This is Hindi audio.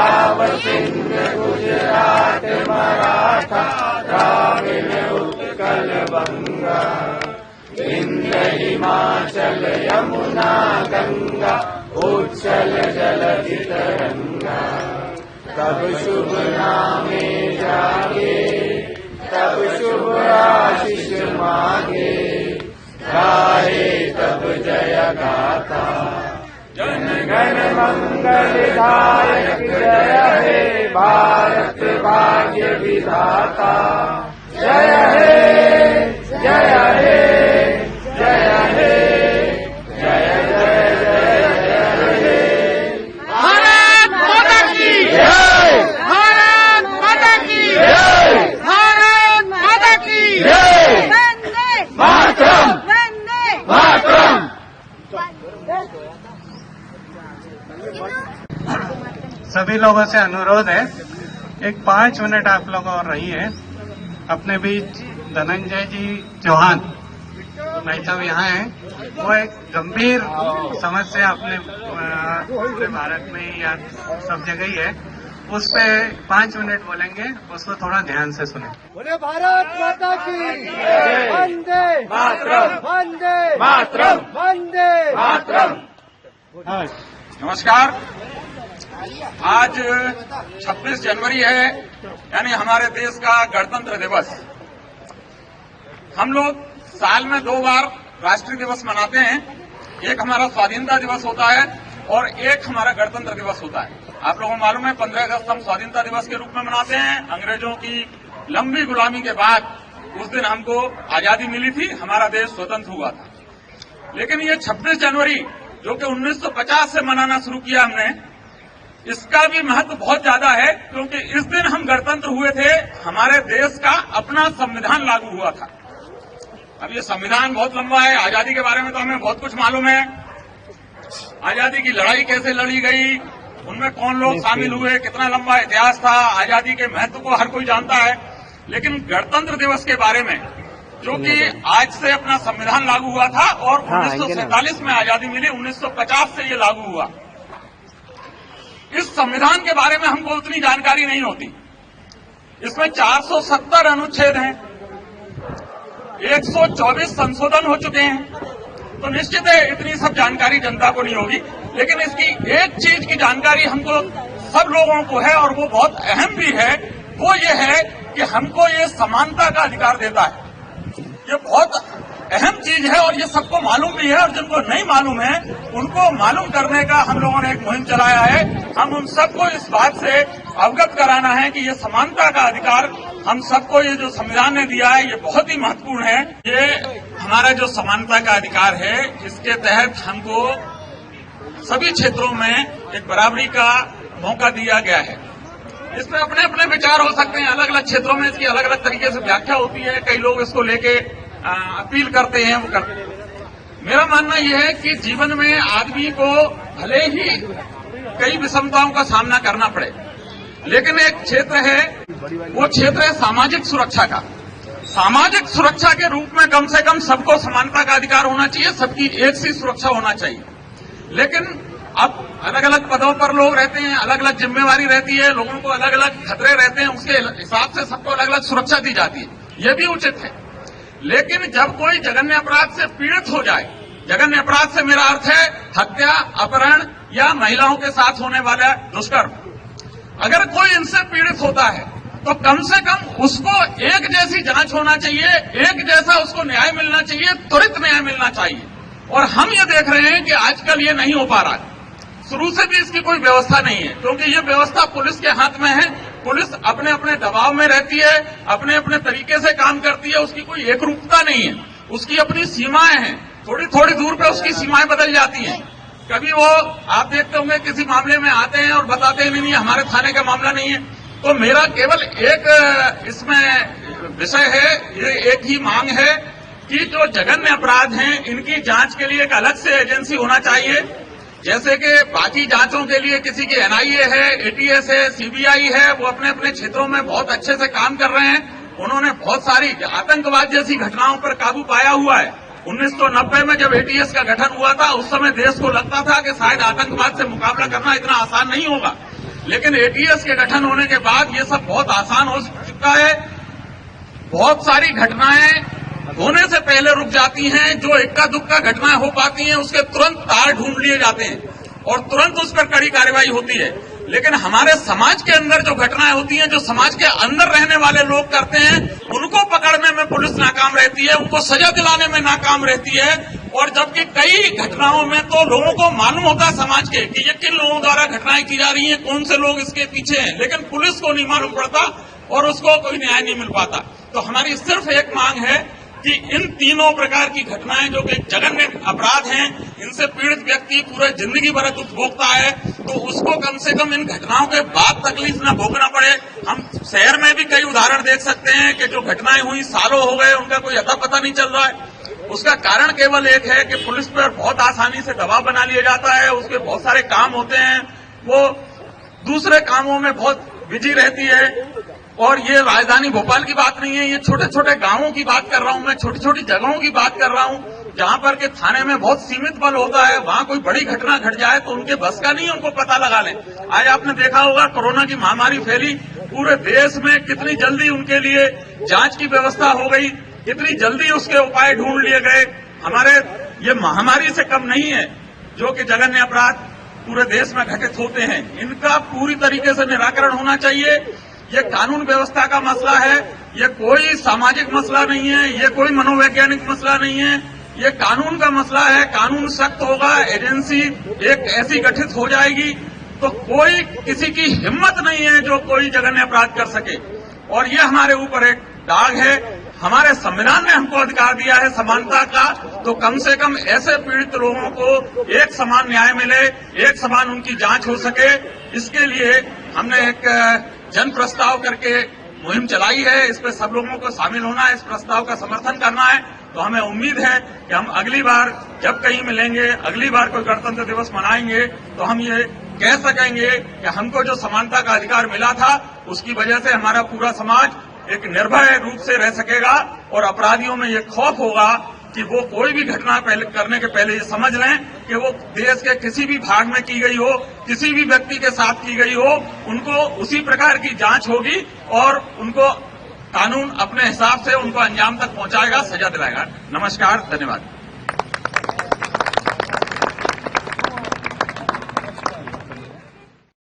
पंजाब सिंध गुजरात मराठा द्राविड़ उत्कल बंगा विंध्य हिमाचल यमुना गंगा उच्चल जलधि तरंगा। तब शुभ नामे जागे तब शुभ आशीष मांगे गाए तब जय गाथा। जन गण मंगल दायक जय हे भारत भाग्य विधाता। जय हे जय हे जय हे जय जय जय हे। भारत माता की जय, भारत माता की जय, भारत माता की जय। वंदे मातरम वंदे मातरम। सभी लोगों से अनुरोध है, एक 5 मिनट आप लोग और रहिए। अपने बीच धनंजय जी चौहान भाई साहब यहाँ हैं। वो एक गंभीर समस्या अपने पूरे भारत में या सब जगह ही है, उस पे 5 मिनट बोलेंगे, उसको थोड़ा ध्यान से सुने। बोले भारत माता की वंदे मातरम वंदे मातरम वंदे मातरम। नमस्कार। आज 26 जनवरी है, यानी हमारे देश का गणतंत्र दिवस। हम लोग साल में 2 बार राष्ट्रीय दिवस मनाते हैं। एक हमारा स्वाधीनता दिवस होता है और एक हमारा गणतंत्र दिवस होता है। आप लोगों को मालूम है 15 अगस्त हम स्वाधीनता दिवस के रूप में मनाते हैं। अंग्रेजों की लंबी गुलामी के बाद उस दिन हमको आजादी मिली थी, हमारा देश स्वतंत्र हुआ था। लेकिन ये 26 जनवरी जो कि 1950 से मनाना शुरू किया हमने, इसका भी महत्व बहुत ज्यादा है, क्योंकि इस दिन हम गणतंत्र हुए थे, हमारे देश का अपना संविधान लागू हुआ था। अब ये संविधान बहुत लंबा है। आजादी के बारे में तो हमें बहुत कुछ मालूम है। आजादी की लड़ाई कैसे लड़ी गई, उनमें कौन लोग शामिल हुए, कितना लंबा इतिहास था, आजादी के महत्व को हर कोई जानता है। लेकिन गणतंत्र दिवस के बारे में, जो कि आज से अपना संविधान लागू हुआ था और 1947 में आजादी मिली, 1950 से ये लागू हुआ। इस संविधान के बारे में हमको उतनी जानकारी नहीं होती। इसमें 470 अनुच्छेद हैं, 124 संशोधन हो चुके हैं, तो निश्चित है इतनी सब जानकारी जनता को नहीं होगी। लेकिन इसकी एक चीज की जानकारी हमको सब लोगों को है और वो बहुत अहम भी है। वो ये है कि हमको ये समानता का अधिकार देता है। ये बहुत अहम चीज है और ये सबको मालूम भी है, और जिनको नहीं मालूम है उनको मालूम करने का हम लोगों ने एक मुहिम चलाया है। हम उन सबको इस बात से अवगत कराना है कि ये समानता का अधिकार हम सबको, ये जो संविधान ने दिया है, ये बहुत ही महत्वपूर्ण है। ये हमारा जो समानता का अधिकार है, इसके तहत हमको सभी क्षेत्रों में एक बराबरी का मौका दिया गया है। इसमें अपने अपने विचार हो सकते हैं, अलग अलग क्षेत्रों में इसकी अलग अलग तरीके से व्याख्या होती है। कई लोग इसको लेके अपील करते हैं, वो करते हैं। मेरा मानना यह है कि जीवन में आदमी को भले ही कई विषमताओं का सामना करना पड़े, लेकिन एक क्षेत्र है, वो क्षेत्र है सामाजिक सुरक्षा का। सामाजिक सुरक्षा के रूप में कम से कम सबको समानता का अधिकार होना चाहिए, सबकी एक सी सुरक्षा होना चाहिए। लेकिन अब अलग अलग पदों पर लोग रहते हैं, अलग अलग जिम्मेवारी रहती है, लोगों को अलग अलग खतरे रहते हैं, उसके हिसाब से सबको अलग अलग सुरक्षा दी जाती है। ये भी उचित है। लेकिन जब कोई जघन्य अपराध से पीड़ित हो जाए, जघन्य अपराध से मेरा अर्थ है हत्या, अपहरण या महिलाओं के साथ होने वाला दुष्कर्म, अगर कोई इनसे पीड़ित होता है तो कम से कम उसको एक जैसी जांच होना चाहिए, एक जैसा उसको न्याय मिलना चाहिए, त्वरित न्याय मिलना चाहिए। और हम ये देख रहे हैं कि आजकल ये नहीं हो पा रहा है। शुरू से भी इसकी कोई व्यवस्था नहीं है, क्योंकि ये व्यवस्था पुलिस के हाथ में है। पुलिस अपने अपने दबाव में रहती है, अपने अपने तरीके से काम करती है, उसकी कोई एकरूपता नहीं है, उसकी अपनी सीमाएं हैं। थोड़ी थोड़ी दूर पे उसकी सीमाएं बदल जाती हैं। कभी वो आप देखते होंगे किसी मामले में आते हैं और बताते हैं नहीं हमारे थाने का मामला नहीं है। तो मेरा केवल एक इसमें विषय है, ये एक ही मांग है कि जो जघन्य अपराध हैं इनकी जांच के लिए एक अलग से एजेंसी होना चाहिए। जैसे कि बाकी जांचों के लिए किसी की एनआईए है, एटीएस है, सीबीआई है, वो अपने अपने क्षेत्रों में बहुत अच्छे से काम कर रहे हैं। उन्होंने बहुत सारी आतंकवाद जैसी घटनाओं पर काबू पाया हुआ है। 1990 में जब एटीएस का गठन हुआ था, उस समय देश को लगता था कि शायद आतंकवाद से मुकाबला करना इतना आसान नहीं होगा। लेकिन एटीएस के गठन होने के बाद ये सब बहुत आसान हो चुका है। बहुत सारी घटनाएं होने से पहले रुक जाती हैं। जो इक्का दुक्का घटनाएं हो पाती हैं उसके तुरंत तार ढूंढ लिए जाते हैं और तुरंत उस पर कड़ी कार्रवाई होती है। लेकिन हमारे समाज के अंदर जो घटनाएं होती हैं, जो समाज के अंदर रहने वाले लोग करते हैं, उनको पकड़ने में पुलिस नाकाम रहती है, उनको सजा दिलाने में नाकाम रहती है। और जबकि कई घटनाओं में तो लोगों को मालूम होता है समाज के कि ये किन लोगों द्वारा घटनाएं की जा रही हैं, कौन से लोग इसके पीछे हैं, लेकिन पुलिस को नहीं मालूम पड़ता और उसको कोई न्याय नहीं मिल पाता। तो हमारी सिर्फ एक मांग है कि इन तीनों प्रकार की घटनाएं जो कि जघन्य अपराध हैं, इनसे पीड़ित व्यक्ति पूरे जिंदगी भर उपभोगता है, तो उसको कम से कम इन घटनाओं के बाद तकलीफ न भोगना पड़े। हम शहर में भी कई उदाहरण देख सकते हैं कि जो घटनाएं हुई सालों हो गए, उनका कोई अता पता नहीं चल रहा है। उसका कारण केवल एक है कि पुलिस पर बहुत आसानी से दबाव बना लिया जाता है, उसके बहुत सारे काम होते हैं, वो दूसरे कामों में बहुत बिजी रहती है। और ये राजधानी भोपाल की बात नहीं है, ये छोटे छोटे गांवों की बात कर रहा हूं मैं, छोटी छोटी जगहों की बात कर रहा हूं, जहां पर के थाने में बहुत सीमित बल होता है। वहां कोई बड़ी घटना घट जाए तो उनके बस का नहीं, उनको पता लगा लें। आज आपने देखा होगा कोरोना की महामारी फैली पूरे देश में, कितनी जल्दी उनके लिए जांच की व्यवस्था हो गई, कितनी जल्दी उसके उपाय ढूंढ लिए गए। हमारे ये महामारी से कम नहीं है जो कि जघन्य अपराध पूरे देश में घटित होते हैं। इनका पूरी तरीके से निराकरण होना चाहिए। ये कानून व्यवस्था का मसला है, ये कोई सामाजिक मसला नहीं है, ये कोई मनोवैज्ञानिक मसला नहीं है, ये कानून का मसला है। कानून सख्त होगा, एजेंसी एक ऐसी गठित हो जाएगी तो कोई किसी की हिम्मत नहीं है जो कोई जघन्य अपराध कर सके। और ये हमारे ऊपर एक दाग है। हमारे संविधान ने हमको अधिकार दिया है समानता का, तो कम से कम ऐसे पीड़ित लोगों को एक समान न्याय मिले, एक समान उनकी जांच हो सके। इसके लिए हमने एक जन प्रस्ताव करके मुहिम चलाई है। इस पर सब लोगों को शामिल होना है, इस प्रस्ताव का समर्थन करना है। तो हमें उम्मीद है कि हम अगली बार जब कहीं मिलेंगे, अगली बार कोई गणतंत्र दिवस मनाएंगे, तो हम ये कह सकेंगे कि हमको जो समानता का अधिकार मिला था, उसकी वजह से हमारा पूरा समाज एक निर्भय रूप से रह सकेगा। और अपराधियों में ये खौफ होगा कि वो कोई भी घटना करने के पहले ये समझ लें कि वो देश के किसी भी भाग में की गई हो, किसी भी व्यक्ति के साथ की गई हो, उनको उसी प्रकार की जांच होगी और उनको कानून अपने हिसाब से उनको अंजाम तक पहुंचाएगा, सजा दिलाएगा। नमस्कार, धन्यवाद।